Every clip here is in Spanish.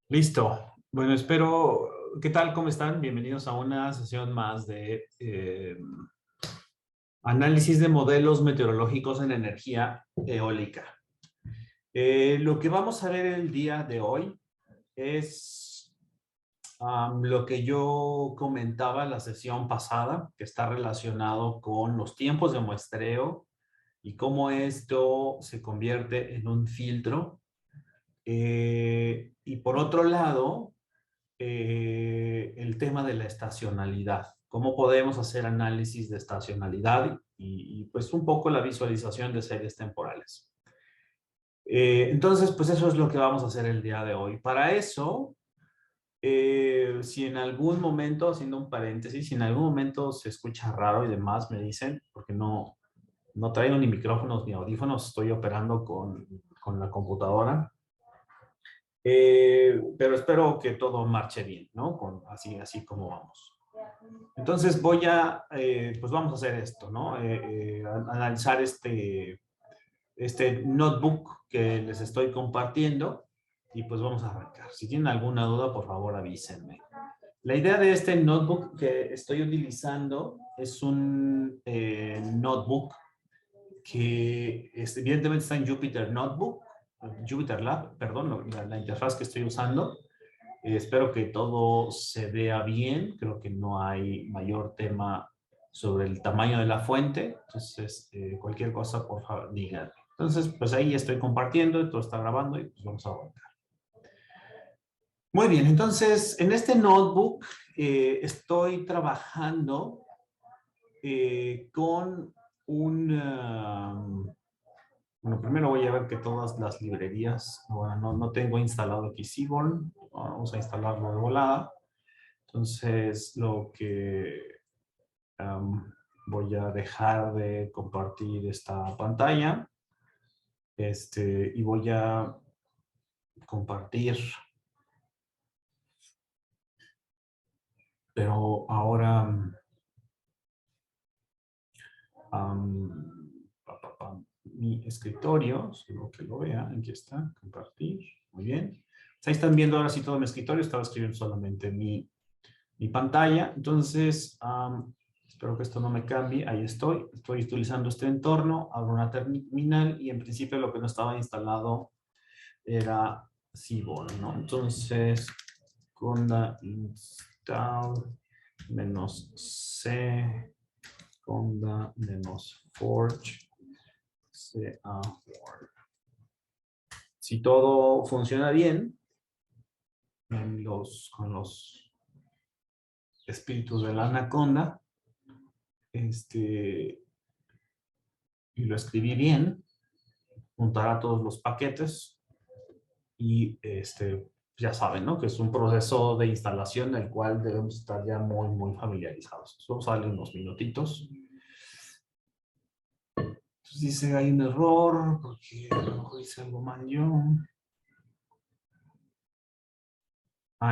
Listo. Bueno, espero, ¿qué tal? ¿Cómo están? Bienvenidos a una sesión más de análisis de modelos meteorológicos en energía eólica. Lo que vamos a ver el día de hoy es lo que yo comentaba en la sesión pasada, que está relacionado con los tiempos de muestreo y cómo esto se convierte en un filtro. Y por otro lado, el tema de la estacionalidad. ¿Cómo podemos hacer análisis de estacionalidad y pues un poco la visualización de series temporales? Entonces, pues eso es lo que vamos a hacer el día de hoy. Para eso, si en algún momento, haciendo un paréntesis, si en algún momento se escucha raro y demás, me dicen, porque no traigo ni micrófonos ni audífonos, estoy operando con la computadora. Pero espero que todo marche bien, ¿no? Así como vamos. Entonces pues vamos a hacer esto, ¿no? Analizar este notebook que les estoy compartiendo y pues vamos a arrancar. Si tienen alguna duda, por favor avísenme. La idea de este notebook que estoy utilizando es un notebook que evidentemente está en Jupyter Lab, perdón, la interfaz que estoy usando. Espero que todo se vea bien. Creo que no hay mayor tema sobre el tamaño de la fuente. Entonces, cualquier cosa, por favor, díganme. Entonces, pues ahí estoy compartiendo, todo está grabando y pues vamos a arrancar. Muy bien, entonces, en este notebook estoy trabajando con bueno, primero voy a ver que todas las librerías, bueno, no tengo instalado aquí Seaborn, vamos a instalarlo de volada. Entonces, voy a dejar de compartir esta pantalla y voy a compartir, pero ahora mi escritorio, solo que lo vean, aquí está, compartir, muy bien. Ahí están viendo ahora sí todo mi escritorio, estaba escribiendo solamente mi pantalla. Entonces, espero que esto no me cambie. Ahí estoy utilizando este entorno, abro una terminal y en principio lo que no estaba instalado era Seaborn, ¿no? Entonces, conda install -c conda -forge -word. Si todo funciona bien con los espíritus de la anaconda, y lo escribí bien, juntará todos los paquetes y ya saben, ¿no? Que es un proceso de instalación del cual debemos estar ya muy familiarizados. Eso sale unos minutitos. Entonces dice, hay un error, porque a lo mejor hice algo mal yo.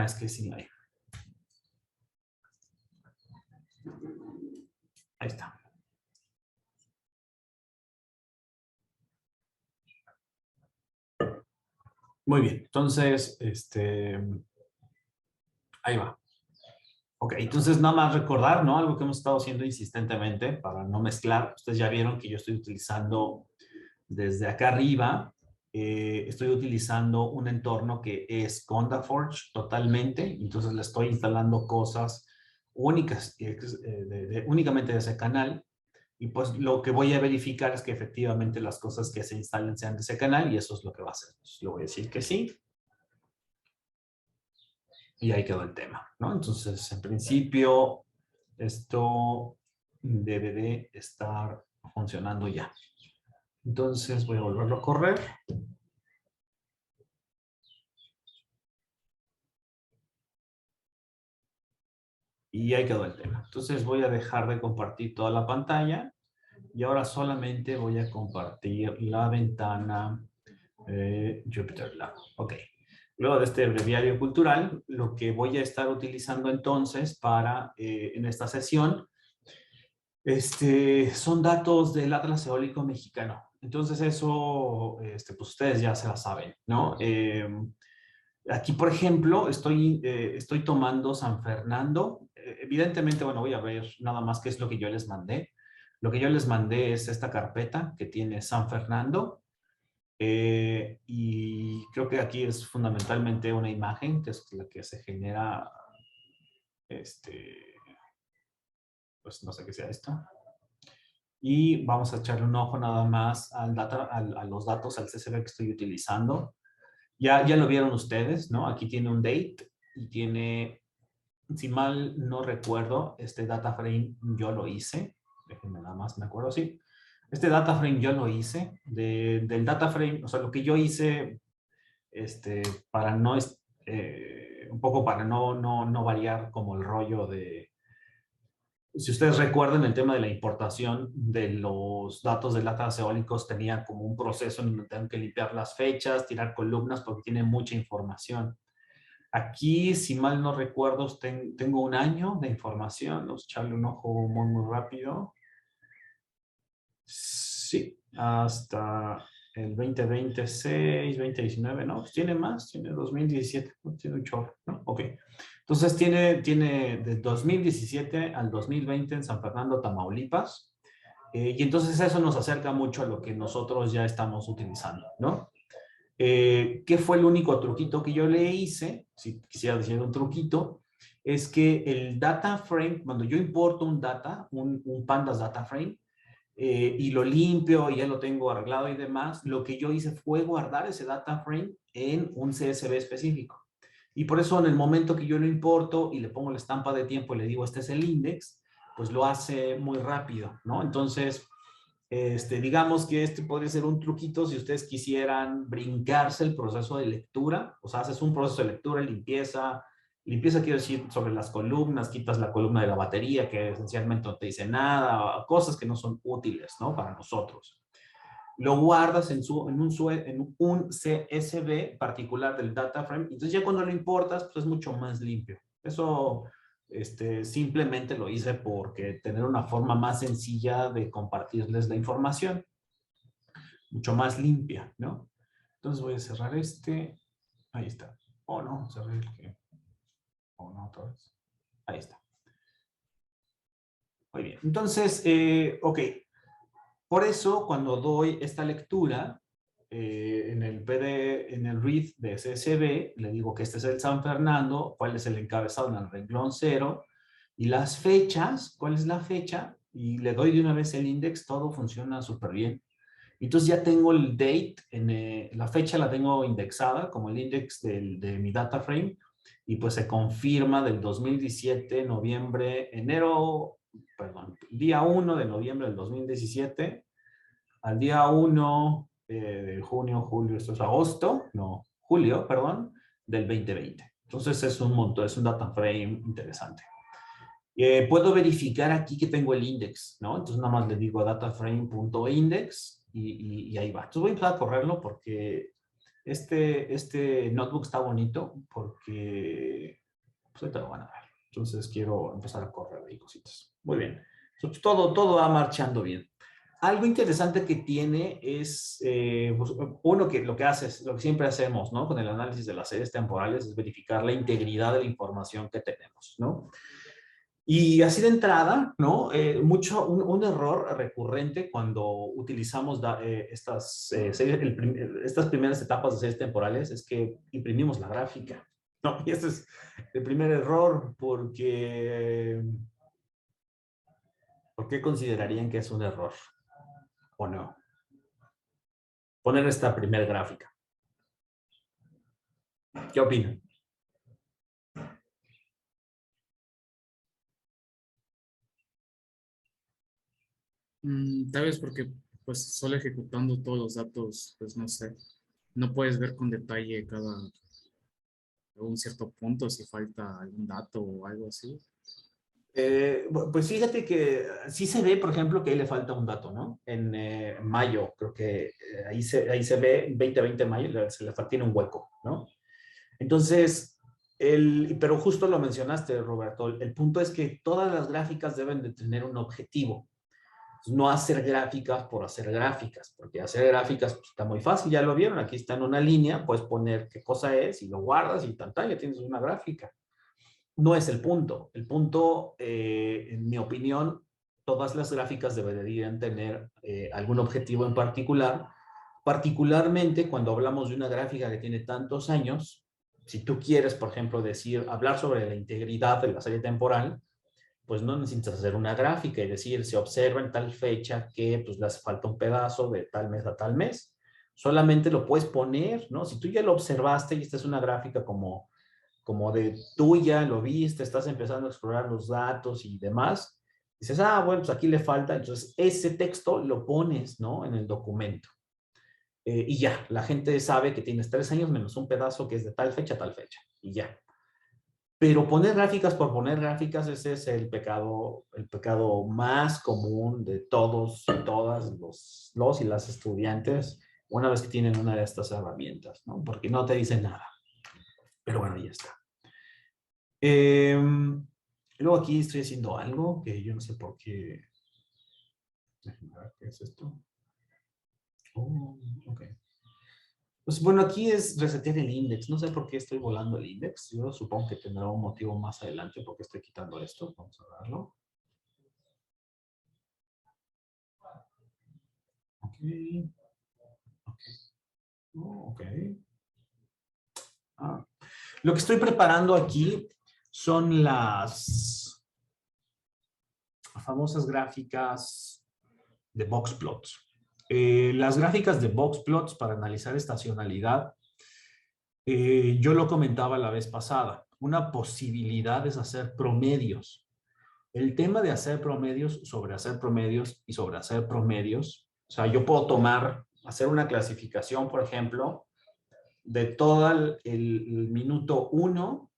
Es que sí hay. Ahí está. Muy bien, entonces, ahí va. Ok, entonces nada más recordar, ¿no? Algo que hemos estado haciendo insistentemente para no mezclar. Ustedes ya vieron que yo estoy utilizando desde acá arriba, estoy utilizando un entorno que es CondaForge totalmente. Entonces le estoy instalando cosas únicas, únicamente de ese canal. Y pues lo que voy a verificar es que efectivamente las cosas que se instalen sean de ese canal y eso es lo que va a hacer. Entonces, le voy a decir que sí. Y ahí quedó el tema, ¿no? Entonces, en principio, esto debe de estar funcionando ya. Entonces, voy a volverlo a correr. Y ahí quedó el tema. Entonces, voy a dejar de compartir toda la pantalla y ahora solamente voy a compartir la ventana Jupyter Lab. Ok. Luego de este breviario cultural, lo que voy a estar utilizando entonces en esta sesión son datos del Atlas Eólico Mexicano. Entonces eso, pues ustedes ya se la saben, ¿no? Aquí, por ejemplo, estoy tomando San Fernando. Evidentemente, bueno, voy a ver nada más qué es lo que yo les mandé. Lo que yo les mandé es esta carpeta que tiene San Fernando. Y creo que aquí es fundamentalmente una imagen, que es la que se genera, este, pues no sé qué sea esto. Y vamos a echarle un ojo nada más a los datos, al CSV que estoy utilizando. Ya lo vieron ustedes, ¿no? Aquí tiene un date y tiene, si mal no recuerdo, este data frame yo lo hice. Déjenme nada más, me acuerdo, sí. Este data frame yo lo hice. Del data frame, o sea, lo que yo hice, para no, un poco para no variar como el rollo de, si ustedes recuerdan el tema de la importación de los datos de datos eólicos, tenía como un proceso en donde tengo que limpiar las fechas, tirar columnas porque tiene mucha información. Aquí, si mal no recuerdo, tengo un año de información. Vamos a echarle un ojo muy rápido. Sí, hasta el 2026, 2019, ¿no? Pues tiene más, tiene 2017, ¿no? Tiene un chorro, ¿no? Ok. Entonces tiene de 2017 al 2020 en San Fernando, Tamaulipas. Y entonces eso nos acerca mucho a lo que nosotros ya estamos utilizando, ¿no? ¿Qué fue el único truquito que yo le hice? Si quisiera decir un truquito, es que el data frame, cuando yo importo un Pandas data frame, y lo limpio y ya lo tengo arreglado y demás, lo que yo hice fue guardar ese data frame en un CSV específico. Y por eso en el momento que yo lo importo y le pongo la estampa de tiempo y le digo, este es el index, pues lo hace muy rápido, ¿no? Entonces, digamos que este podría ser un truquito si ustedes quisieran brincarse el proceso de lectura, o sea, haces un proceso de lectura, limpieza quiero decir sobre las columnas, quitas la columna de la batería que esencialmente no te dice nada, cosas que no son útiles, ¿no? Para nosotros. Lo guardas en un CSV particular del data frame, entonces ya cuando lo importas, pues es mucho más limpio. Eso simplemente lo hice porque tener una forma más sencilla de compartirles la información, mucho más limpia, ¿no? Entonces voy a cerrar este. Ahí está. Oh, no, cerré el que. Oh, no, otra vez. Ahí está. Muy bien. Entonces, ok. Por eso, cuando doy esta lectura en el en el read de CSV, le digo que este es el San Fernando, cuál es el encabezado en el renglón 0, y las fechas, cuál es la fecha, y le doy de una vez el index, todo funciona súper bien. Entonces ya tengo el date, la fecha la tengo indexada como el index de mi data frame, y pues se confirma del 2017, día 1 de noviembre del 2017 al día 1 de junio, julio, esto es agosto, no, julio, perdón, del 2020. Entonces es un monto, es un data frame interesante. Puedo verificar aquí que tengo el index, ¿no? Entonces nada más le digo dataframe.index y ahí va. Entonces voy a empezar a correrlo porque este notebook está bonito porque pues ahorita lo van a ver. Entonces quiero empezar a correr ahí cositas. Muy bien. Entonces, todo va marchando bien. Algo interesante que tiene es, pues, uno que lo que hace es, lo que siempre hacemos, ¿no? Con el análisis de las series temporales es verificar la integridad de la información que tenemos, ¿no? Y así de entrada, ¿no? Un error recurrente cuando utilizamos estas primeras etapas de series temporales es que imprimimos la gráfica, ¿no? Y ese es el primer error porque ¿por qué considerarían que es un error o no? Poner esta primera gráfica. ¿Qué opinan? Tal vez porque pues solo ejecutando todos los datos, pues no sé, no puedes ver con detalle cada un cierto punto si falta algún dato o algo así. Pues fíjate que sí se ve, por ejemplo, que ahí le falta un dato, ¿no? En mayo, creo que ahí se ve, 2020 mayo, tiene un hueco, ¿no? Entonces, pero justo lo mencionaste, Roberto, el punto es que todas las gráficas deben de tener un objetivo. No hacer gráficas por hacer gráficas, porque hacer gráficas pues, está muy fácil, ya lo vieron, aquí está en una línea, puedes poner qué cosa es y lo guardas y tal, ya tienes una gráfica. No es el punto, en mi opinión, todas las gráficas deberían tener algún objetivo en particular, particularmente cuando hablamos de una gráfica que tiene tantos años. Si tú quieres, por ejemplo, hablar sobre la integridad de la serie temporal, pues no necesitas hacer una gráfica y decir, se observa en tal fecha que pues le hace falta un pedazo de tal mes a tal mes. Solamente lo puedes poner, ¿no? Si tú ya lo observaste y esta es una gráfica como de tú ya lo viste, estás empezando a explorar los datos y demás, dices, bueno, pues aquí le falta, entonces ese texto lo pones, ¿no? En el documento. Y ya, la gente sabe que tienes 3 años menos un pedazo que es de tal fecha a tal fecha, y ya. Pero poner gráficas por poner gráficas, ese es el pecado más común de todos y todas los y las estudiantes una vez que tienen una de estas herramientas, ¿no? Porque no te dicen nada. Pero bueno, ya está. Luego aquí estoy haciendo algo que yo no sé por qué. Déjenme ver qué es esto. Oh, ok. Pues bueno, aquí es resetear el index. No sé por qué estoy volando el index. Yo supongo que tendrá un motivo más adelante porque estoy quitando esto. Vamos a verlo. Ok. Ok. Oh, ok. Lo que estoy preparando aquí son las famosas gráficas de boxplots. Las gráficas de boxplots para analizar estacionalidad, yo lo comentaba la vez pasada, una posibilidad es hacer promedios. El tema de hacer promedios sobre hacer promedios y sobre hacer promedios, o sea, yo puedo hacer una clasificación, por ejemplo, de todo el minuto 1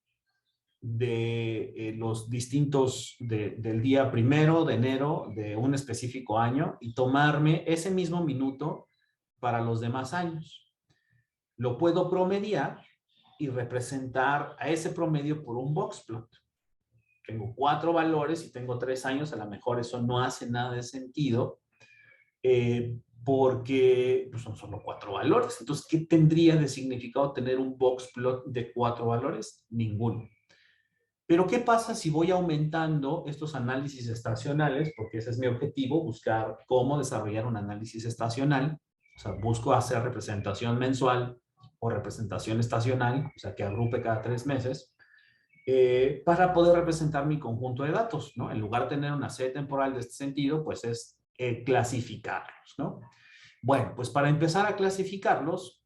de los distintos del día 1 de enero de un específico año y tomarme ese mismo minuto para los demás años. Lo puedo promediar y representar a ese promedio por un boxplot. Tengo 4 valores y tengo 3 años, a lo mejor eso no hace nada de sentido, porque pues, son solo 4 valores. Entonces, ¿qué tendría de significado tener un boxplot de 4 valores? Ninguno. Pero ¿qué pasa si voy aumentando estos análisis estacionales? Porque ese es mi objetivo, buscar cómo desarrollar un análisis estacional. O sea, busco hacer representación mensual o representación estacional, o sea, que agrupe cada 3 meses, para poder representar mi conjunto de datos, ¿no? En lugar de tener una serie temporal de este sentido, pues es clasificarlos, ¿no? Bueno, pues para empezar a clasificarlos,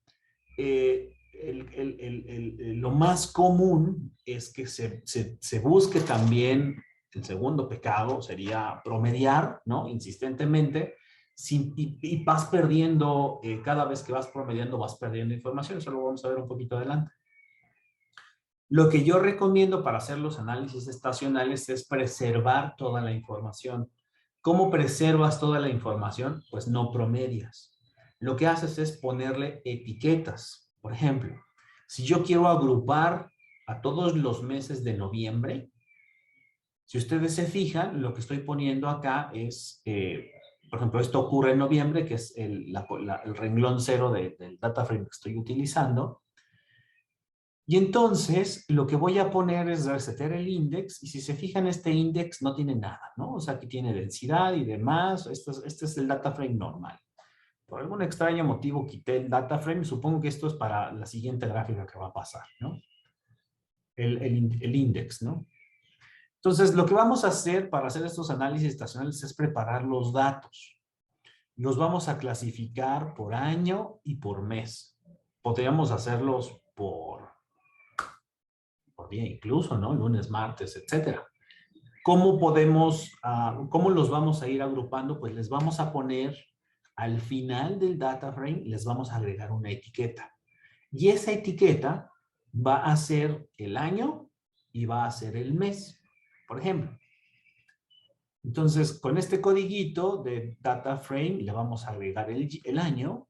lo más común es que se busque también, el segundo pecado sería promediar, ¿no? Insistentemente, y vas perdiendo, cada vez que vas promediando, vas perdiendo información. Eso lo vamos a ver un poquito adelante. Lo que yo recomiendo para hacer los análisis estacionales es preservar toda la información. ¿Cómo preservas toda la información? Pues no promedias. Lo que haces es ponerle etiquetas. Por ejemplo, si yo quiero agrupar a todos los meses de noviembre, si ustedes se fijan, lo que estoy poniendo acá es, por ejemplo, esto ocurre en noviembre, que es el renglón 0 del data frame que estoy utilizando. Y entonces lo que voy a poner es resetear el index, y si se fijan, este index no tiene nada, ¿no? O sea, aquí tiene densidad y demás. Este es el data frame normal. Por algún extraño motivo quité el data frame. Supongo que esto es para la siguiente gráfica que va a pasar, ¿no? El index, ¿no? Entonces, lo que vamos a hacer para hacer estos análisis estacionales es preparar los datos. Los vamos a clasificar por año y por mes. Podríamos hacerlos por día incluso, ¿no? Lunes, martes, etcétera. ¿Cómo cómo los vamos a ir agrupando? Pues les vamos a poner al final del data frame, les vamos a agregar una etiqueta. Y esa etiqueta va a ser el año y va a ser el mes, por ejemplo. Entonces, con este codiguito de data frame le vamos a agregar el año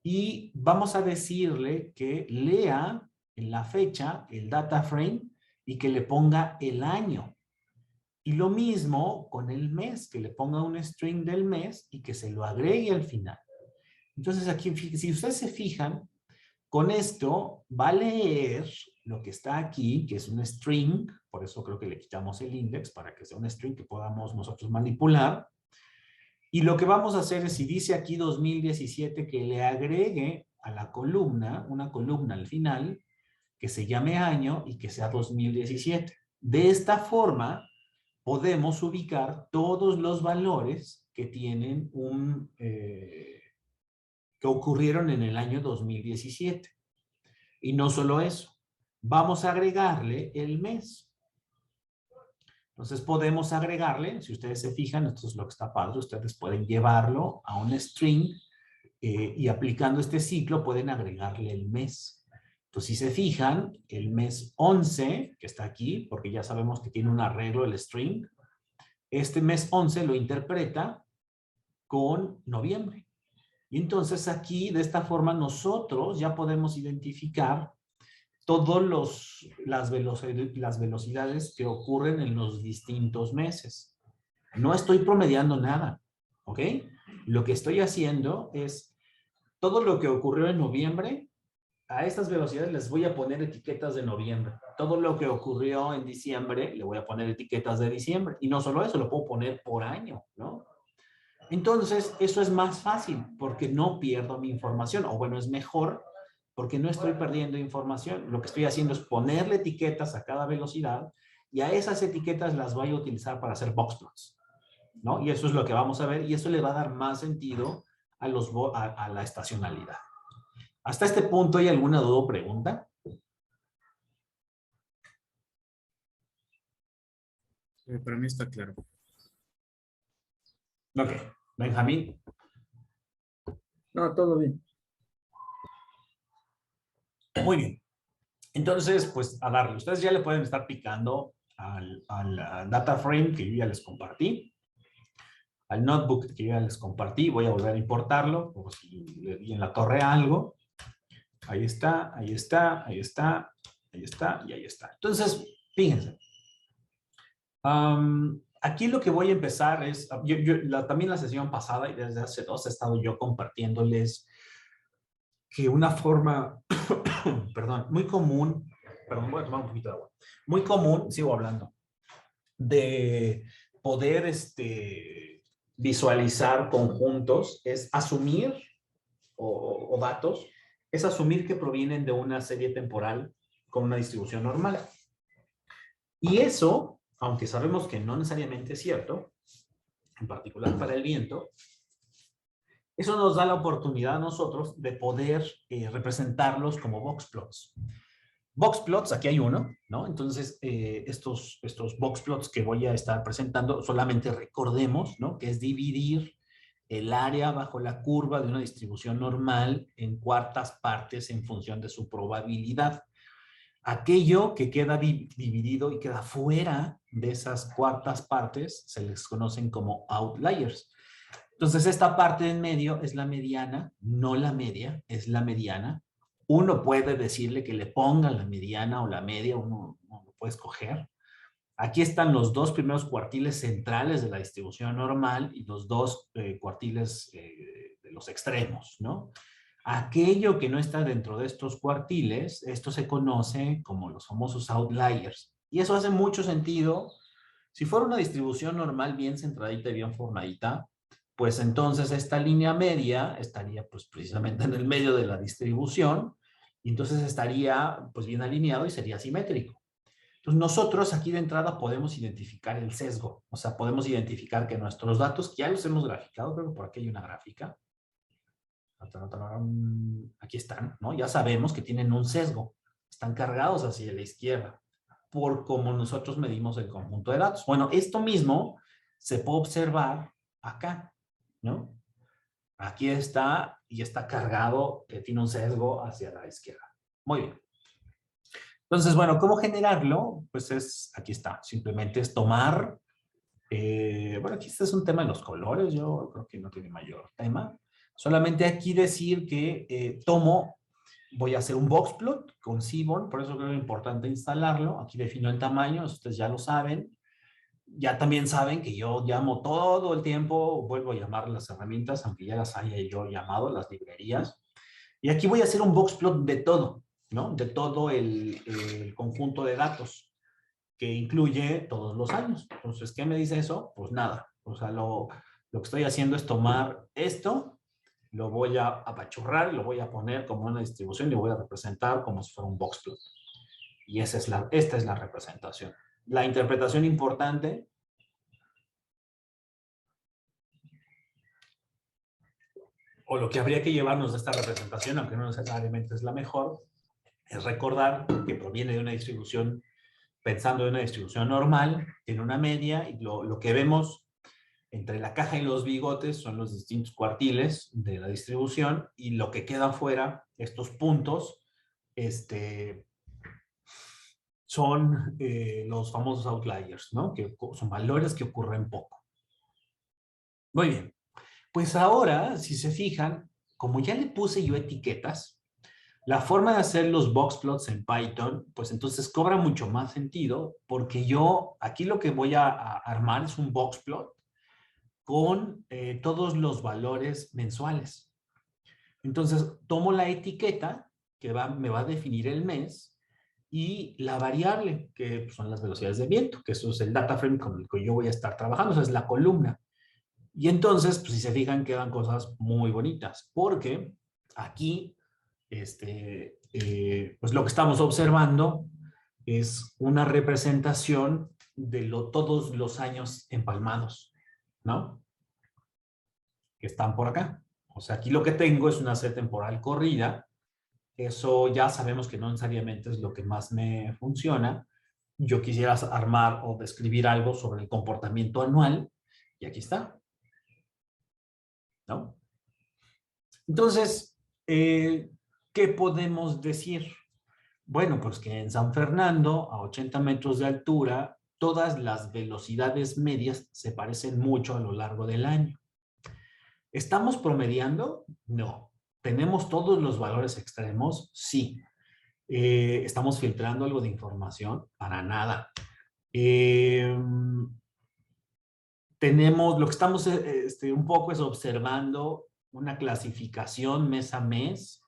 y vamos a decirle que lea en la fecha el data frame y que le ponga el año. Y lo mismo con el mes, que le ponga un string del mes y que se lo agregue al final. Entonces aquí, si ustedes se fijan, con esto va a leer lo que está aquí, que es un string, por eso creo que le quitamos el index para que sea un string que podamos nosotros manipular. Y lo que vamos a hacer es, si dice aquí 2017, que le agregue a la columna, una columna al final, que se llame año y que sea 2017. De esta forma, podemos ubicar todos los valores que tienen que ocurrieron en el año 2017. Y no solo eso, vamos a agregarle el mes. Entonces podemos agregarle, si ustedes se fijan, esto es lo que está padre, ustedes pueden llevarlo a un string y aplicando este ciclo pueden agregarle el mes. Entonces, si se fijan, el mes 11, que está aquí, porque ya sabemos que tiene un arreglo el string, este mes 11 lo interpreta con noviembre. Y entonces aquí, de esta forma, nosotros ya podemos identificar todas las velocidades que ocurren en los distintos meses. No estoy promediando nada, ¿ok? Lo que estoy haciendo es todo lo que ocurrió en noviembre, a estas velocidades les voy a poner etiquetas de noviembre. Todo lo que ocurrió en diciembre, le voy a poner etiquetas de diciembre. Y no solo eso, lo puedo poner por año, ¿no? Entonces, eso es más fácil porque no pierdo mi información. O bueno, es mejor porque no estoy perdiendo información. Lo que estoy haciendo es ponerle etiquetas a cada velocidad y a esas etiquetas las voy a utilizar para hacer boxplots, ¿no? Y eso es lo que vamos a ver y eso le va a dar más sentido a la estacionalidad. ¿Hasta este punto hay alguna duda o pregunta? Para mí está claro. Ok. Benjamín. No, todo bien. Muy bien. Entonces, pues a darle. Ustedes ya le pueden estar picando al data frame que yo ya les compartí, al notebook que yo ya les compartí. Voy a volver a importarlo por si le di en la torre algo. Ahí está, ahí está, ahí está, ahí está y ahí está. Entonces, fíjense. Aquí lo que voy a empezar es, también la sesión pasada y desde hace 2 he estado yo compartiéndoles que una forma, perdón, muy común, perdón, voy a tomar un poquito de agua, muy común, sigo hablando, de poder visualizar conjuntos es asumir, o datos, es asumir que provienen de una serie temporal con una distribución normal. Y eso, aunque sabemos que no necesariamente es cierto, en particular para el viento, eso nos da la oportunidad a nosotros de poder representarlos como boxplots. Boxplots, aquí hay uno, ¿no? Entonces, estos boxplots que voy a estar presentando, solamente recordemos, ¿no? Que es dividir el área bajo la curva de una distribución normal en cuartas partes en función de su probabilidad. Aquello que queda dividido y queda fuera de esas cuartas partes se les conocen como outliers. Entonces, esta parte en medio es la mediana, no la media, es la mediana. Uno puede decirle que le ponga la mediana o la media, uno lo puede escoger. Aquí están los 2 primeros cuartiles centrales de la distribución normal y los 2 cuartiles de los extremos, ¿no? Aquello que no está dentro de estos cuartiles, esto se conoce como los famosos outliers. Y eso hace mucho sentido. Si fuera una distribución normal bien centradita y bien formadita, pues entonces esta línea media estaría pues precisamente en el medio de la distribución y entonces estaría pues bien alineado y sería simétrico. Entonces nosotros aquí de entrada podemos identificar el sesgo, o sea, podemos identificar que nuestros datos, que ya los hemos graficado, creo que por aquí hay una gráfica, aquí están, ¿no? Ya sabemos que tienen un sesgo, están cargados hacia la izquierda, por cómo nosotros medimos el conjunto de datos. Bueno, esto mismo se puede observar acá, ¿no? Aquí está y está cargado, que tiene un sesgo hacia la izquierda. Muy bien. Entonces, bueno, ¿cómo generarlo? Pues aquí está, simplemente es tomar, bueno, aquí este es un tema de los colores, yo creo que no tiene mayor tema. Solamente aquí decir que voy a hacer un boxplot con Seaborn, por eso creo que es importante instalarlo. Aquí defino el tamaño, ustedes ya lo saben. Ya también saben que yo llamo todo el tiempo, vuelvo a llamar las herramientas, aunque ya las haya yo llamado, las librerías. Y aquí voy a hacer un boxplot de todo, ¿no? De todo el conjunto de datos que incluye todos los años. Entonces, ¿qué me dice eso? Pues nada. O sea, lo que estoy haciendo es tomar esto, lo voy a apachurrar, lo voy a poner como una distribución y lo voy a representar como si fuera un boxplot. Y esta es la representación. La interpretación importante o lo que habría que llevarnos de esta representación, aunque no necesariamente es la mejor, es recordar que proviene de una distribución, pensando en una distribución normal, tiene una media, y lo que vemos entre la caja y los bigotes son los distintos cuartiles de la distribución, y lo que queda afuera, estos puntos, son los famosos outliers, ¿no? Que son valores que ocurren poco. Muy bien. Pues ahora, si se fijan, como ya le puse yo etiquetas, la forma de hacer los boxplots en Python, pues entonces cobra mucho más sentido, porque yo aquí lo que voy a armar es un boxplot con todos los valores mensuales. Entonces tomo la etiqueta que me va a definir el mes y la variable, que son las velocidades de viento, que eso es el data frame con el que yo voy a estar trabajando, esa es la columna. Y entonces, pues si se fijan, quedan cosas muy bonitas, porque aquí, pues lo que estamos observando es una representación de todos los años empalmados, ¿no? Que están por acá. O sea, aquí lo que tengo es una serie temporal corrida. Eso ya sabemos que no necesariamente es lo que más me funciona. Yo quisiera armar o describir algo sobre el comportamiento anual, y aquí está, ¿no? Entonces, ¿qué podemos decir? Bueno, pues que en San Fernando, a 80 metros de altura, todas las velocidades medias se parecen mucho a lo largo del año. ¿Estamos promediando? No. ¿Tenemos todos los valores extremos? Sí. ¿Estamos filtrando algo de información? Para nada. Lo que estamos un poco es observando una clasificación mes a mes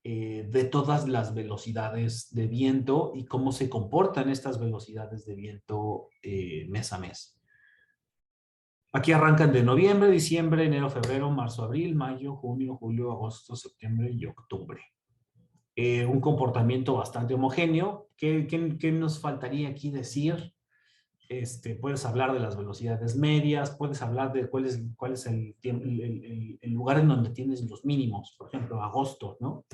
de todas las velocidades de viento y cómo se comportan estas velocidades de viento mes a mes. Aquí arrancan de noviembre, diciembre, enero, febrero, marzo, abril, mayo, junio, julio, agosto, septiembre y octubre. Un comportamiento bastante homogéneo. ¿Qué nos faltaría aquí decir? Puedes hablar de las velocidades medias, puedes hablar de cuál es el lugar en donde tienes los mínimos, por ejemplo, agosto, ¿no?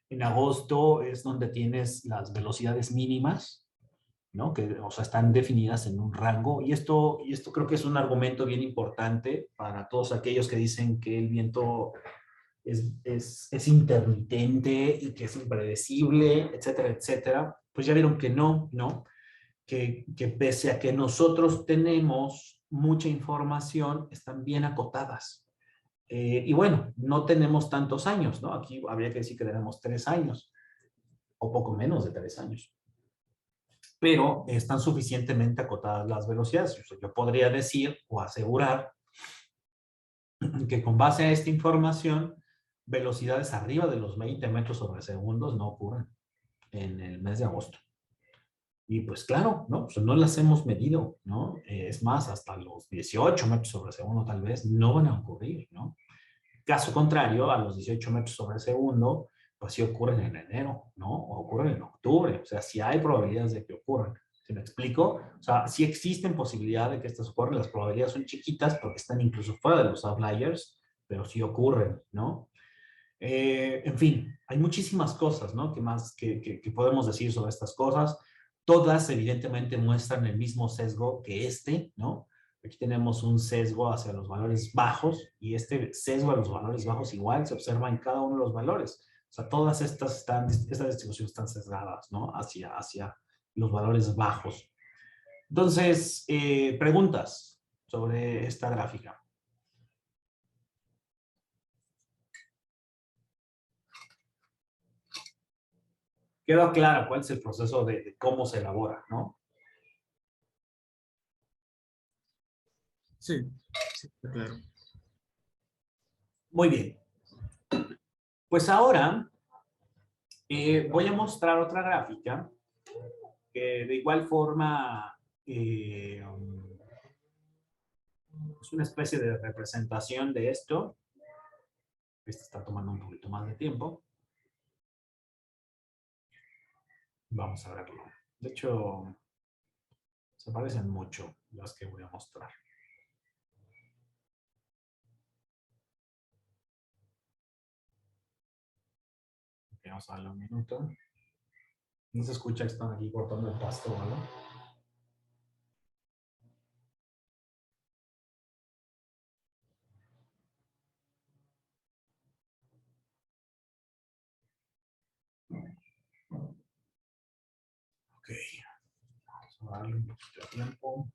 En agosto es donde tienes las velocidades mínimas, ¿no? Que, o sea, están definidas en un rango, y esto creo que es un argumento bien importante para todos aquellos que dicen que el viento es intermitente y que es impredecible, etcétera, etcétera. Pues ya vieron que no, ¿no? Que pese a que nosotros tenemos mucha información, están bien acotadas. Y bueno, no tenemos tantos años, ¿no? Aquí habría que decir que tenemos 3 años, o poco menos de 3 años. Pero están suficientemente acotadas las velocidades. O sea, yo podría decir o asegurar que con base a esta información, velocidades arriba de los 20 metros sobre segundos no ocurren en el mes de agosto. Y pues claro, ¿no? Pues no las hemos medido, ¿no? Es más, hasta los 18 metros sobre segundo tal vez no van a ocurrir, ¿no? Caso contrario, a los 18 metros sobre segundo, pues sí ocurren en enero, ¿no? O ocurren en octubre. O sea, sí hay probabilidades de que ocurran. ¿Se me explico? O sea, sí existen posibilidades de que estas ocurran. Las probabilidades son chiquitas porque están incluso fuera de los outliers, pero sí ocurren, ¿no? En fin, hay muchísimas cosas, ¿no? Que podemos decir sobre estas cosas. Todas evidentemente muestran el mismo sesgo que ¿no? Aquí tenemos un sesgo hacia los valores bajos, y este sesgo a los valores bajos igual se observa en cada uno de los valores. O sea, todas estas distribuciones están sesgadas, ¿no? Hacia los valores bajos. Entonces, preguntas sobre esta gráfica. Queda claro cuál es el proceso de cómo se elabora, ¿no? Sí, sí, está claro. Muy bien. Pues ahora voy a mostrar otra gráfica que de igual forma es una especie de representación de esto. Este está tomando un poquito más de tiempo. Vamos a verlo. De hecho, se parecen mucho las que voy a mostrar. Ok, vamos a darle un minuto. No se escucha que están aquí cortando el pasto, ¿vale? Ok, vamos a darle un poquito de tiempo.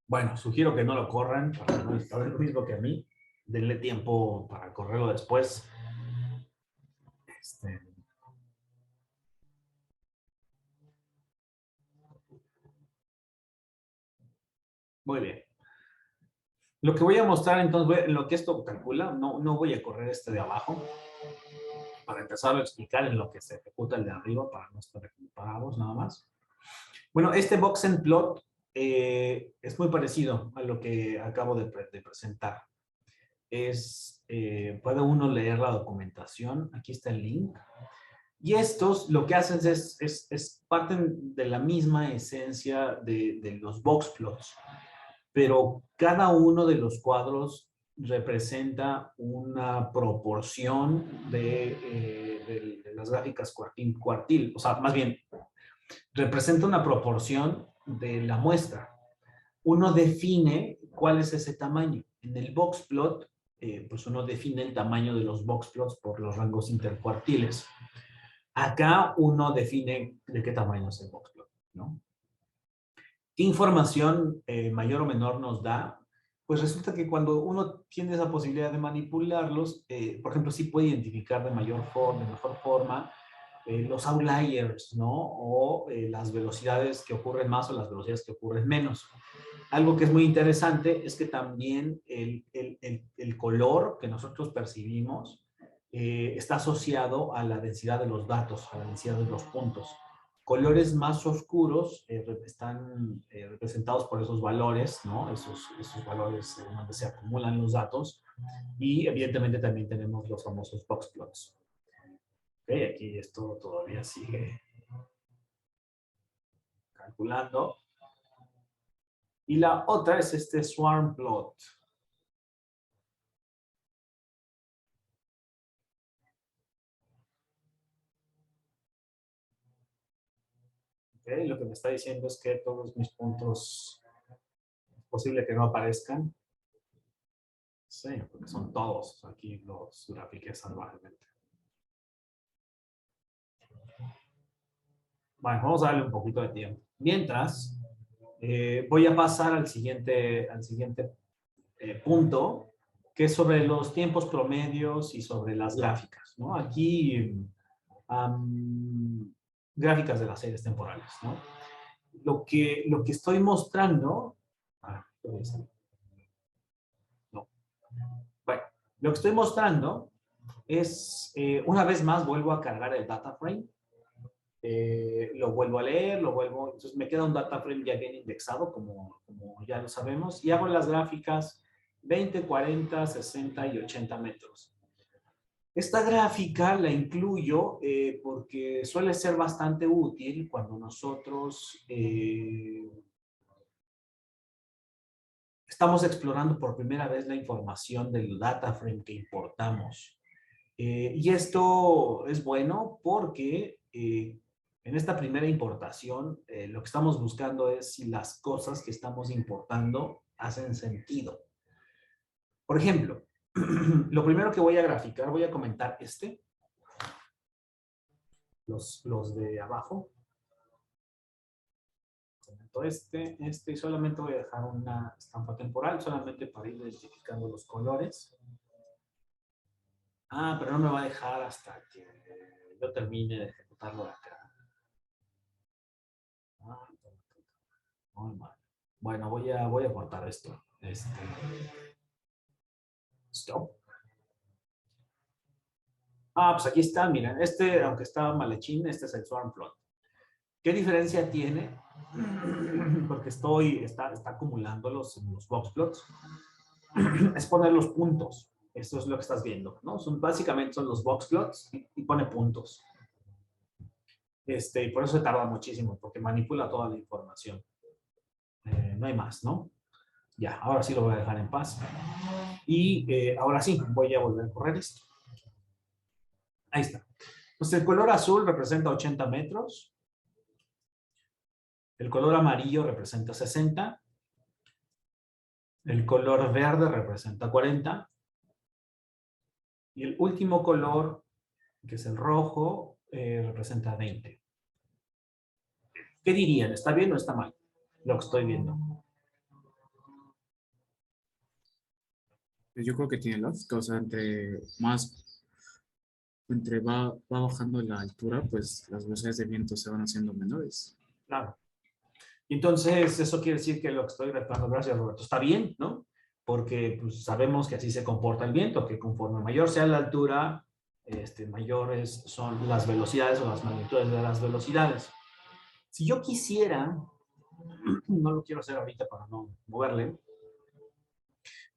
Bueno, sugiero que no lo corran para no estar lo mismo que a mí. Denle tiempo para correrlo después. Muy bien. Lo que voy a mostrar entonces, en lo que esto calcula, no voy a correr este de abajo para empezar a explicar en lo que se ejecuta el de arriba para no estar parados nada más. Bueno, este box and plot es muy parecido a lo que acabo de presentar. Puede uno leer la documentación, aquí está el link. Y estos lo que hacen es parten de la misma esencia de los box plots, pero cada uno de los cuadros representa una proporción de las gráficas cuartil, o sea, más bien, representa una proporción de la muestra. Uno define cuál es ese tamaño. En el box plot, pues uno define el tamaño de los box plots por los rangos intercuartiles. Acá uno define de qué tamaño es el box plot, ¿no? ¿Qué información mayor o menor nos da? Pues resulta que cuando uno tiene esa posibilidad de manipularlos, por ejemplo, sí puede identificar de mejor forma los outliers, ¿no? O las velocidades que ocurren más o las velocidades que ocurren menos. Algo que es muy interesante es que también el color que nosotros percibimos está asociado a la densidad de los datos, a la densidad de los puntos. Colores más oscuros están representados por esos valores, ¿no? Esos valores donde se acumulan los datos. Y evidentemente también tenemos los famosos box plots. Ok, aquí esto todavía sigue calculando. Y la otra es este swarm plot. Okay, lo que me está diciendo es que todos mis puntos es posible que no aparezcan. Sí, porque son todos. Aquí los grafiqué salvajemente. Bueno, vamos a darle un poquito de tiempo. Mientras, voy a pasar al siguiente punto, que es sobre los tiempos promedios y sobre las gráficas, ¿no? Aquí, gráficas de las series temporales, ¿no? Lo que estoy mostrando... no. Bueno, lo que estoy mostrando es, una vez más, vuelvo a cargar el data frame. Lo vuelvo a leer, entonces me queda un data frame ya bien indexado, como ya lo sabemos, y hago las gráficas 20, 40, 60 y 80 metros. Esta gráfica la incluyo porque suele ser bastante útil cuando nosotros estamos explorando por primera vez la información del data frame que importamos. Y esto es bueno porque en esta primera importación lo que estamos buscando es si las cosas que estamos importando hacen sentido. Por ejemplo, lo primero que voy a graficar, voy a comentar los de abajo. Comento y solamente voy a dejar una estampa temporal, solamente para ir identificando los colores. Ah, pero no me va a dejar hasta que yo termine de ejecutarlo de acá. Muy mal. Bueno, voy a cortar esto. Stop. Pues aquí está, miren, aunque estaba mal hechín, este es el swarm plot. ¿Qué diferencia tiene? Porque está acumulando los box plots. Es poner los puntos. Esto es lo que estás viendo, ¿no? Básicamente son los box plots y pone puntos. Y por eso se tarda muchísimo, porque manipula toda la información. No hay más, ¿no? Ya, ahora sí lo voy a dejar en paz. Y ahora sí, voy a volver a correr esto. Ahí está. Entonces, el color azul representa 80 metros. El color amarillo representa 60. El color verde representa 40. Y el último color, que es el rojo, representa 20. ¿Qué dirían? ¿Está bien o está mal lo que estoy viendo? Yo creo que tiene lógica, o sea, entre va bajando la altura, pues las velocidades de viento se van haciendo menores. Claro. Entonces, eso quiere decir que lo que estoy retratando, gracias Roberto, está bien, ¿no? Porque pues, sabemos que así se comporta el viento, que conforme mayor sea la altura, mayores son las velocidades o las magnitudes de las velocidades. Si yo quisiera, no lo quiero hacer ahorita para no moverle,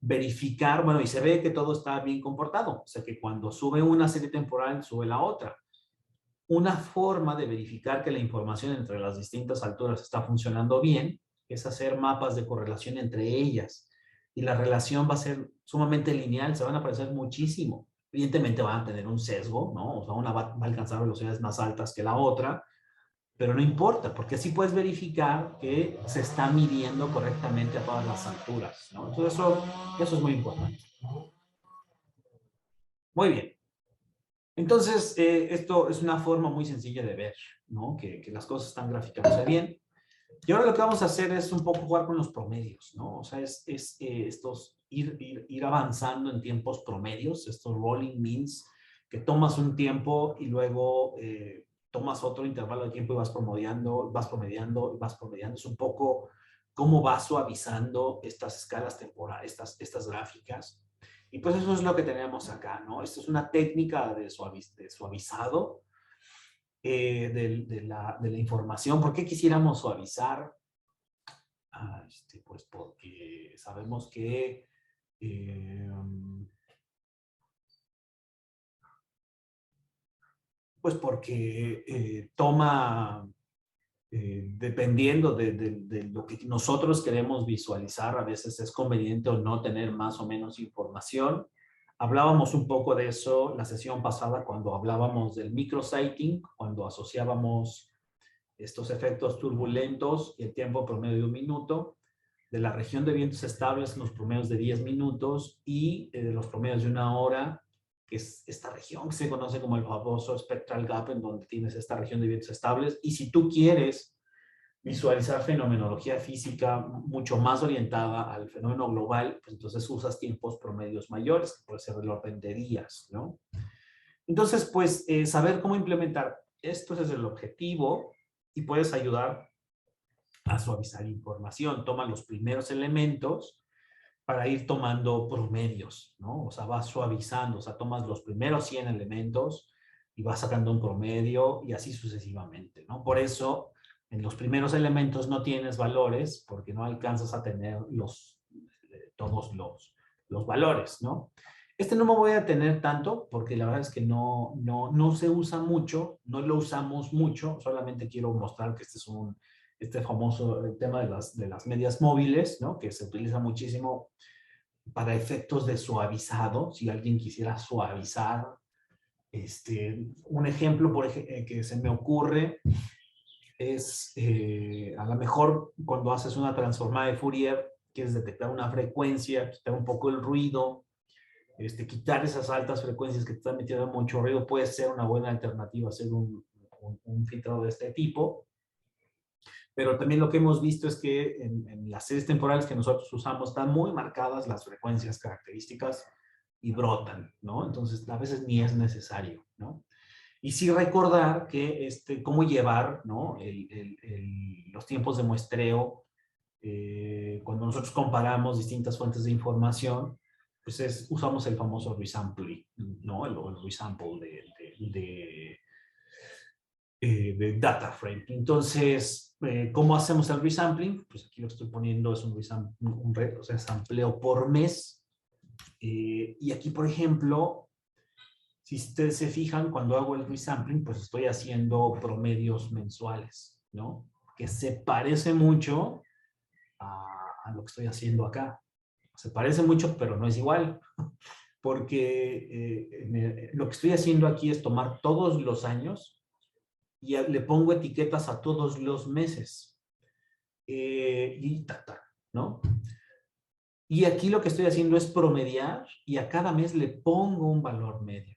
verificar, bueno, y se ve que todo está bien comportado, o sea que cuando sube una serie temporal, sube la otra. Una forma de verificar que la información entre las distintas alturas está funcionando bien es hacer mapas de correlación entre ellas. Y la relación va a ser sumamente lineal, se van a parecer muchísimo. Evidentemente van a tener un sesgo, ¿no? O sea, una va a alcanzar velocidades más altas que la otra, pero no importa, porque así puedes verificar que se está midiendo correctamente a todas las alturas, ¿no? Entonces eso es muy importante. Muy bien. Entonces, esto es una forma muy sencilla de ver, ¿no? Que las cosas están graficándose bien. Y ahora lo que vamos a hacer es un poco jugar con los promedios, ¿no? O sea, ir avanzando en tiempos promedios, estos rolling means, que tomas un tiempo y luego tomas otro intervalo de tiempo y vas promediando, vas promediando, vas promediando. Es un poco cómo vas suavizando estas escalas temporales, estas gráficas. Y pues eso es lo que tenemos acá, ¿no? Esto es una técnica de suavizado de la información. ¿Por qué quisiéramos suavizar? Pues porque sabemos que pues porque toma, dependiendo de lo que nosotros queremos visualizar, a veces es conveniente o no tener más o menos información. Hablábamos un poco de eso la sesión pasada cuando hablábamos del microsighting, cuando asociábamos estos efectos turbulentos y el tiempo promedio de 1 minuto, de la región de vientos estables, los promedios de 10 minutos y de los promedios de 1 hora, que es esta región que se conoce como el famoso spectral gap, en donde tienes esta región de vientos estables. Y si tú quieres visualizar fenomenología física mucho más orientada al fenómeno global, pues entonces usas tiempos promedios mayores, que puede ser del orden de días, ¿no? Entonces, pues, saber cómo implementar esto es el objetivo y puedes ayudar a suavizar información. Toma los primeros elementos para ir tomando promedios, ¿no? O sea, vas suavizando, o sea, tomas los primeros 100 elementos y vas sacando un promedio y así sucesivamente, ¿no? Por eso, en los primeros elementos no tienes valores porque no alcanzas a tener todos los valores, ¿no? No me voy a tener tanto porque la verdad es que no se usa mucho, no lo usamos mucho, solamente quiero mostrar que este famoso tema de las medias móviles, ¿no? Que se utiliza muchísimo para efectos de suavizado, si alguien quisiera suavizar. Un ejemplo que se me ocurre es a lo mejor cuando haces una transformada de Fourier, quieres detectar una frecuencia, quitar un poco el ruido, quitar esas altas frecuencias que te están metiendo mucho ruido, puede ser una buena alternativa hacer un filtrado de este tipo. Pero también lo que hemos visto es que en las series temporales que nosotros usamos están muy marcadas las frecuencias características y brotan, ¿no? Entonces, a veces ni es necesario, ¿no? Y sí recordar que cómo llevar, ¿no? Los tiempos de muestreo cuando nosotros comparamos distintas fuentes de información, pues usamos el famoso resampling, ¿no? El resample de data frame. Entonces, ¿cómo hacemos el resampling? Pues aquí lo que estoy poniendo es un resampleo por mes. Y aquí, por ejemplo, si ustedes se fijan, cuando hago el resampling, pues estoy haciendo promedios mensuales, ¿no? Que se parece mucho a lo que estoy haciendo acá. Se parece mucho, pero no es igual, porque lo que estoy haciendo aquí es tomar todos los años y le pongo etiquetas a todos los meses. ¿No? Y aquí lo que estoy haciendo es promediar y a cada mes le pongo un valor medio.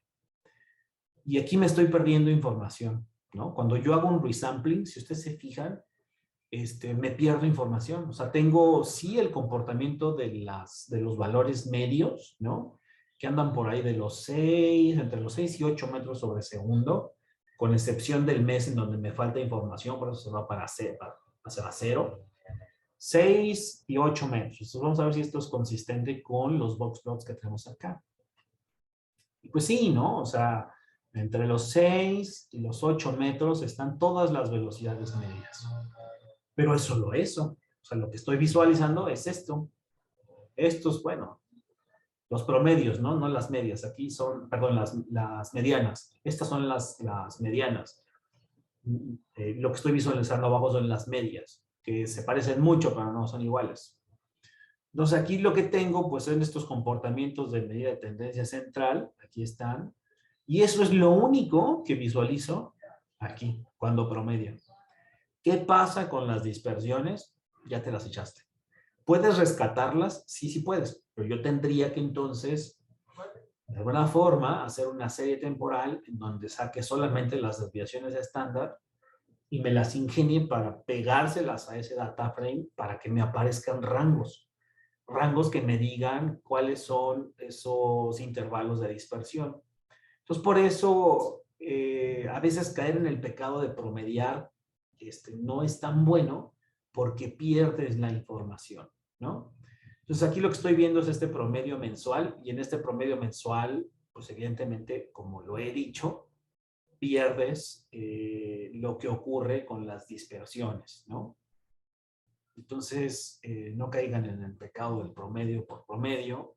Y aquí me estoy perdiendo información, ¿no? Cuando yo hago un resampling, si ustedes se fijan, me pierdo información. O sea, tengo sí el comportamiento de los valores medios, ¿no? Que andan por ahí de entre los 6 y 8 metros sobre segundo, con excepción del mes en donde me falta información, por eso se va para a 0. 6 y 8 metros. Entonces vamos a ver si esto es consistente con los box plots que tenemos acá. Y pues sí, ¿no? O sea, entre los 6 y los 8 metros están todas las velocidades medias. Pero es solo eso. O sea, lo que estoy visualizando es esto. Estos, bueno, los promedios, ¿no? No las medias. Aquí son, perdón, las medianas. Estas son las medianas. Lo que estoy visualizando abajo son las medias, que se parecen mucho, pero no son iguales. Entonces, aquí lo que tengo, pues, son estos comportamientos de medida de tendencia central. Aquí están. Y eso es lo único que visualizo aquí, cuando promedio. ¿Qué pasa con las dispersiones? Ya te las echaste. ¿Puedes rescatarlas? Sí, sí puedes. Pero yo tendría que entonces, de alguna forma, hacer una serie temporal en donde saque solamente las desviaciones estándar y me las ingenie para pegárselas a ese data frame para que me aparezcan rangos. Rangos que me digan cuáles son esos intervalos de dispersión. Entonces, por eso, a veces caer en el pecado de promediar no es tan bueno porque pierdes la información, ¿no? Entonces, aquí lo que estoy viendo es este promedio mensual y en este promedio mensual, pues evidentemente, como lo he dicho, pierdes lo que ocurre con las dispersiones, ¿no? Entonces, no caigan en el pecado del promedio por promedio,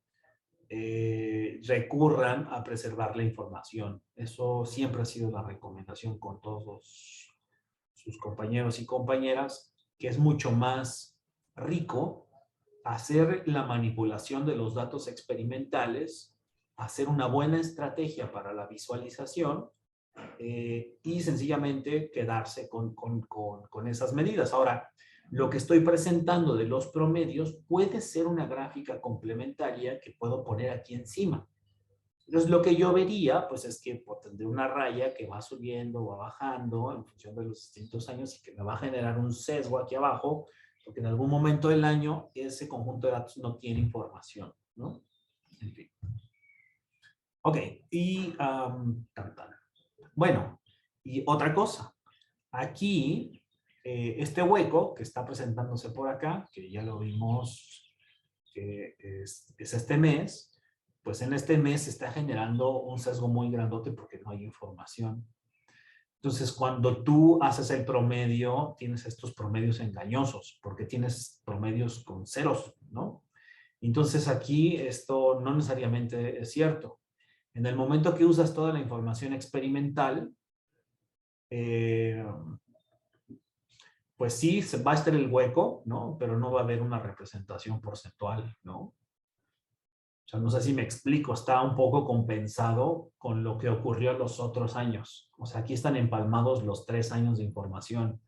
recurran a preservar la información. Eso siempre ha sido la recomendación con todos sus compañeros y compañeras, que es mucho más rico hacer la manipulación de los datos experimentales, hacer una buena estrategia para la visualización y sencillamente quedarse con esas medidas. Ahora, lo que estoy presentando de los promedios puede ser una gráfica complementaria que puedo poner aquí encima. Entonces, lo que yo vería, pues es que tendré una raya que va subiendo, va bajando en función de los distintos años y que me va a generar un sesgo aquí abajo, porque en algún momento del año ese conjunto de datos no tiene información, ¿no? En fin. Ok, y bueno, y otra cosa. Aquí, este hueco que está presentándose por acá, que ya lo vimos, que es este mes, pues en este mes se está generando un sesgo muy grandote porque no hay información. Entonces, cuando tú haces el promedio, tienes estos promedios engañosos, porque tienes promedios con ceros, ¿no? Entonces, aquí esto no necesariamente es cierto. En el momento que usas toda la información experimental, pues sí, se va a estar el hueco, ¿no? Pero no va a haber una representación porcentual, ¿no? O sea, no sé si me explico, está un poco compensado con lo que ocurrió en los otros años. O sea, aquí están empalmados los 3 años de información.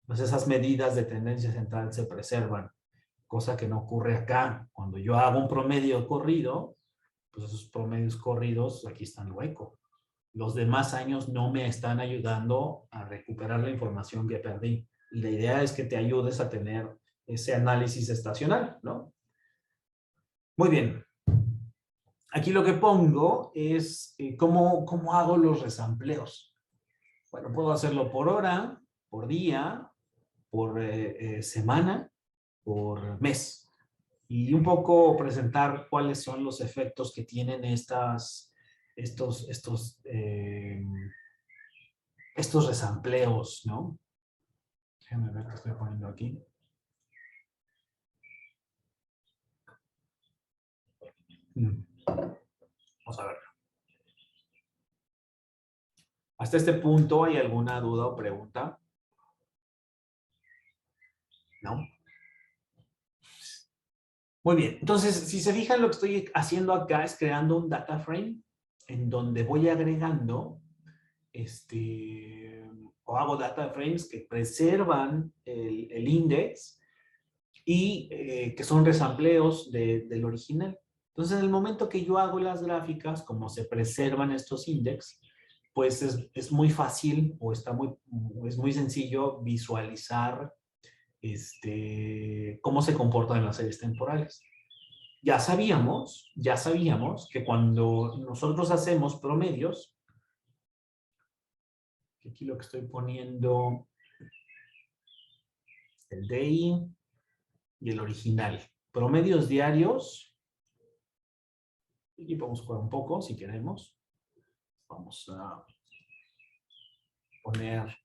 Pues esas medidas de tendencia central se preservan, cosa que no ocurre acá. Cuando yo hago un promedio corrido, pues esos promedios corridos, aquí están el hueco. Los demás años no me están ayudando a recuperar la información que perdí. Y la idea es que te ayudes a tener ese análisis estacional, ¿no? Muy bien. Aquí lo que pongo es cómo hago los resampleos. Bueno, puedo hacerlo por hora, por día, por semana, por mes. Y un poco presentar cuáles son los efectos que tienen estos resampleos, ¿no? Déjame ver qué estoy poniendo aquí. Vamos a ver. ¿Hasta este punto hay alguna duda o pregunta? ¿No? Muy bien. Entonces, si se fijan, lo que estoy haciendo acá es creando un data frame en donde voy agregando o hago data frames que preservan el index y que son resampleos del original. Entonces, en el momento que yo hago las gráficas, como se preservan estos index, pues es muy fácil o es muy sencillo visualizar cómo se comportan las series temporales. Ya sabíamos que cuando nosotros hacemos promedios, aquí lo que estoy poniendo, el DI y el original. Promedios diarios, y podemos jugar un poco si queremos. Vamos a poner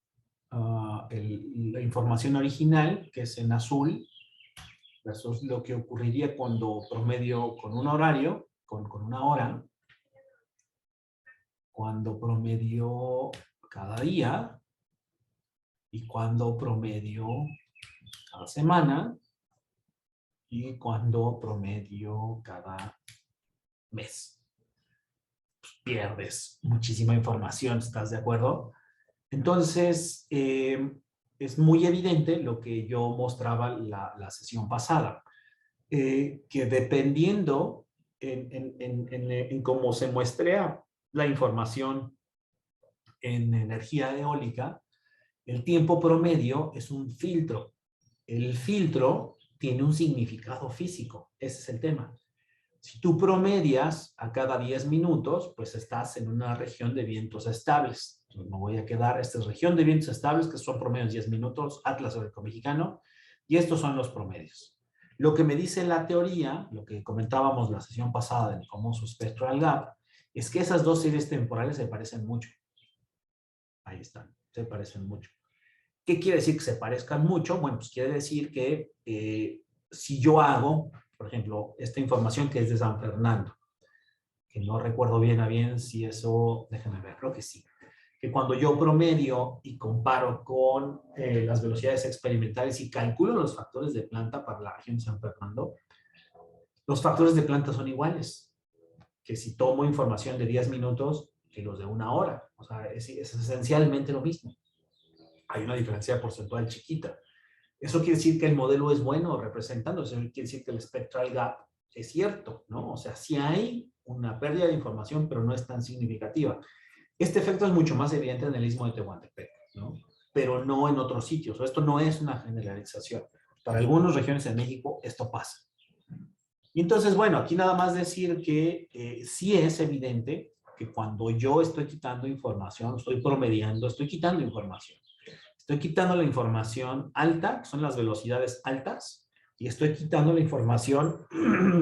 la información original, que es en azul, versus lo que ocurriría cuando promedio con un horario, con una hora, cuando promedio cada día y cuando promedio cada semana y cuando promedio cada mes. Pues pierdes muchísima información, ¿estás de acuerdo? Entonces, es muy evidente lo que yo mostraba la sesión pasada, que dependiendo en cómo se muestra la información en energía eólica, el tiempo promedio es un filtro. El filtro tiene un significado físico, ese es el tema. Si tú promedias a cada 10 minutos, pues estás en una región de vientos estables. Entonces me voy a quedar, esta es región de vientos estables, que son promedios 10 minutos, Atlas Eólico Mexicano, y estos son los promedios. Lo que me dice la teoría, lo que comentábamos la sesión pasada del famoso spectral gap, es que esas dos series temporales se parecen mucho. Ahí están, se parecen mucho. ¿Qué quiere decir que se parezcan mucho? Bueno, pues quiere decir que si yo hago, por ejemplo, esta información que es de San Fernando, que no recuerdo bien a bien si eso, déjenme ver, creo que sí, que cuando yo promedio y comparo con las velocidades experimentales y calculo los factores de planta para la región de San Fernando, los factores de planta son iguales, que si tomo información de 10 minutos que los de una hora. O sea, es esencialmente lo mismo. Hay una diferencia porcentual chiquita. Eso quiere decir que el modelo es bueno representando, eso quiere decir que el spectral gap es cierto, ¿no? O sea, sí hay una pérdida de información, pero no es tan significativa. Este efecto es mucho más evidente en el istmo de Tehuantepec, ¿no? Pero no en otros sitios. Esto no es una generalización. Para algunas regiones en México esto pasa. Y entonces, bueno, aquí nada más decir que sí es evidente que cuando yo estoy quitando información, estoy promediando, estoy quitando información. Estoy quitando la información alta, que son las velocidades altas, y estoy quitando la información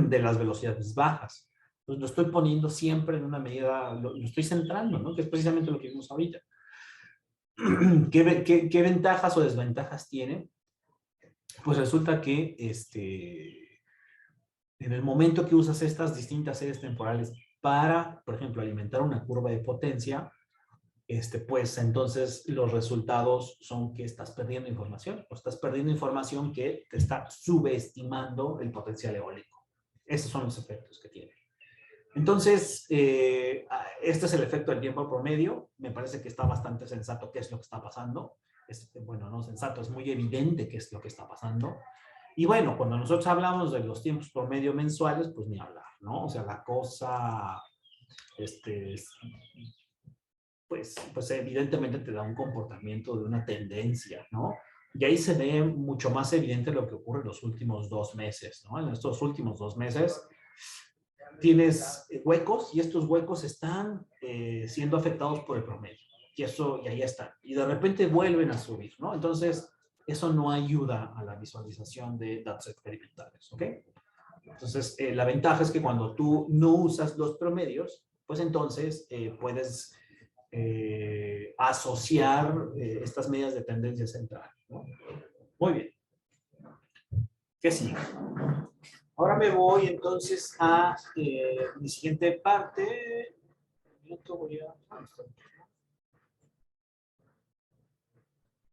de las velocidades bajas. Entonces lo estoy poniendo siempre en una medida, lo estoy centrando, ¿no? Que es precisamente lo que vimos ahorita. ¿Qué ventajas o desventajas tiene? Pues resulta que en el momento que usas estas distintas series temporales para, por ejemplo, alimentar una curva de potencia, pues entonces los resultados son que estás perdiendo información, o estás perdiendo información que te está subestimando el potencial eólico. Esos son los efectos que tiene. Entonces, este es el efecto del tiempo promedio. Me parece que está bastante sensato qué es lo que está pasando. Bueno, no sensato, es muy evidente qué es lo que está pasando. Y bueno, cuando nosotros hablamos de los tiempos promedio mensuales, pues ni hablar, ¿no? O sea, la cosa, pues evidentemente te da un comportamiento de una tendencia, ¿no? Y ahí se ve mucho más evidente lo que ocurre en los últimos 2 meses, ¿no? En estos últimos 2 meses tienes huecos y estos huecos están siendo afectados por el promedio. y ahí está. Y de repente vuelven a subir, ¿no? Entonces, eso no ayuda a la visualización de datos experimentales, ¿ok? Entonces, la ventaja es que cuando tú no usas los promedios, pues entonces puedes asociar estas medidas de tendencia central, ¿no? Muy bien. ¿Qué sigue? Ahora me voy entonces a mi siguiente parte.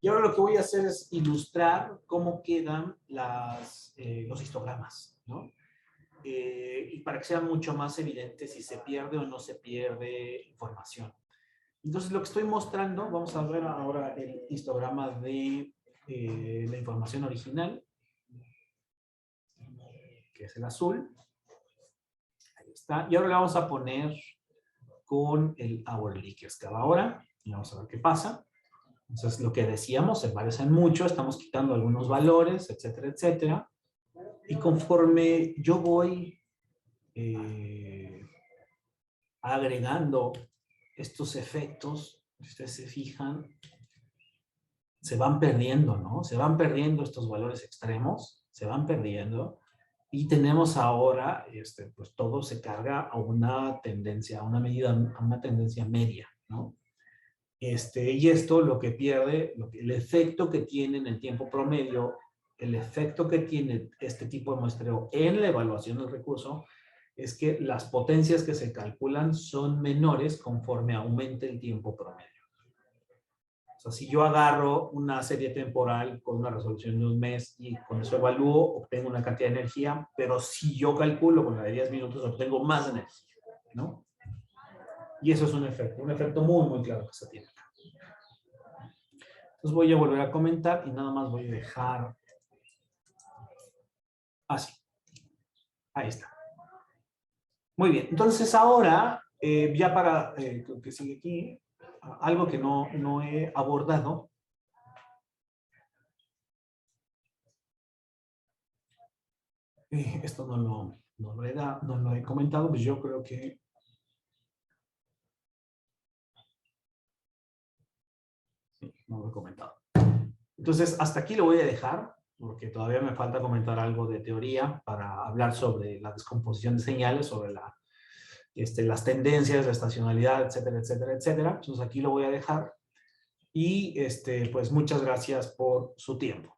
Y ahora lo que voy a hacer es ilustrar cómo quedan los histogramas, ¿no? Y para que sea mucho más evidente si se pierde o no se pierde información. Entonces, lo que estoy mostrando, vamos a ver ahora el histograma de la información original, que es el azul. Ahí está. Y ahora le vamos a poner con el hourly, que es cada hora. Y vamos a ver qué pasa. Entonces, lo que decíamos, se parecen mucho, estamos quitando algunos valores, etcétera, etcétera. Y conforme yo voy agregando estos efectos, si ustedes se fijan, se van perdiendo, ¿no? Se van perdiendo estos valores extremos, se van perdiendo. Y tenemos ahora, pues todo se carga a una tendencia, a una medida, a una tendencia media, ¿no? Y esto lo que pierde, el efecto que tiene en el tiempo promedio, el efecto que tiene este tipo de muestreo en la evaluación del recurso, es que las potencias que se calculan son menores conforme aumente el tiempo promedio. O sea, si yo agarro una serie temporal con una resolución de un mes y con eso evalúo, obtengo una cantidad de energía, pero si yo calculo con la de 10 minutos, obtengo más energía, ¿no? Y eso es un efecto muy, muy claro que se tiene acá. Entonces voy a volver a comentar y nada más voy a dejar así. Ahí está. Muy bien. Entonces ahora, ya para que sigue aquí, algo que no he abordado. Esto no lo he comentado, pues yo creo que sí, no lo he comentado. Entonces, hasta aquí lo voy a dejar, porque todavía me falta comentar algo de teoría para hablar sobre la descomposición de señales, sobre las tendencias, la estacionalidad, etcétera, etcétera, etcétera. Entonces, aquí lo voy a dejar. Y, pues, muchas gracias por su tiempo.